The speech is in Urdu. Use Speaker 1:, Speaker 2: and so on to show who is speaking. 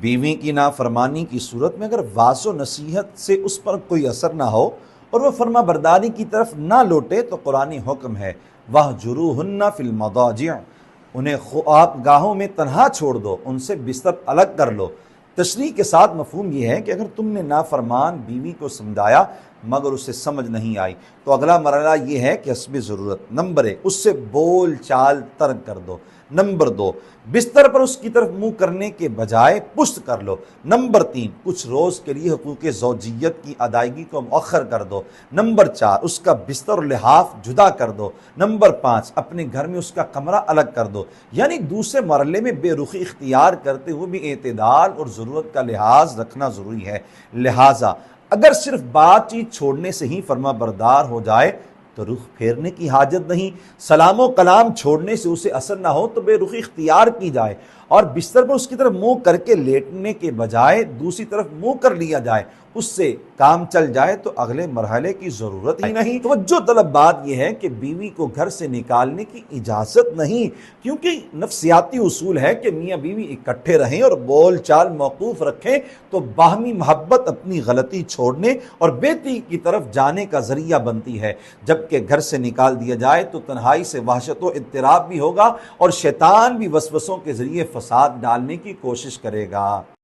Speaker 1: بیوی کی نافرمانی کی صورت میں اگر واضح و نصیحت سے اس پر کوئی اثر نہ ہو اور وہ فرما برداری کی طرف نہ لوٹے تو قرآنی حکم ہے وَاہْجُرُوهُنَّ فِی الْمَضَاجِعِ، انہیں خواب گاہوں میں تنہا چھوڑ دو، ان سے بستر الگ کر لو۔ تشریح کے ساتھ مفہوم یہ ہے کہ اگر تم نے نافرمان بیوی کو سمجھایا مگر اسے سمجھ نہیں آئی تو اگلا مرحلہ یہ ہے کہ حسب ضرورت نمبر 1 اس سے بول چال ترک کر دو، نمبر 2 بستر پر اس کی طرف منہ کرنے کے بجائے پشت کر لو، نمبر 3 کچھ روز کے لیے حقوق زوجیت کی ادائیگی کو مؤخر کر دو، نمبر 4 اس کا بستر اور لحاف جدا کر دو، نمبر 5 اپنے گھر میں اس کا کمرہ الگ کر دو۔ یعنی دوسرے مرحلے میں بے رخی اختیار کرتے ہوئے بھی اعتدال اور ضرورت کا لحاظ رکھنا ضروری ہے۔ لہٰذا اگر صرف بات چیت چھوڑنے سے ہی فرما بردار ہو جائے تو رخ پھیرنے کی حاجت نہیں، سلام و کلام چھوڑنے سے اسے اثر نہ ہو تو بے رخی اختیار کی جائے، اور بستر پر اس کی طرف منہ کر کے لیٹنے کے بجائے دوسری طرف منہ کر لیا جائے، اس سے کام چل جائے تو اگلے مرحلے کی ضرورت ہی نہیں۔ توجہ طلب بات یہ ہے کہ بیوی کو گھر سے نکالنے کی اجازت نہیں، کیونکہ نفسیاتی اصول ہے کہ میاں بیوی اکٹھے رہیں اور بول چال موقوف رکھیں تو باہمی محبت اپنی غلطی چھوڑنے اور بہتری کی طرف جانے کا ذریعہ بنتی ہے، جبکہ گھر سے نکال دیا جائے تو تنہائی سے وحشت و اضطراب بھی ہوگا اور شیطان بھی وسوسوں کے ذریعے فساد ڈالنے کی کوشش کرے گا۔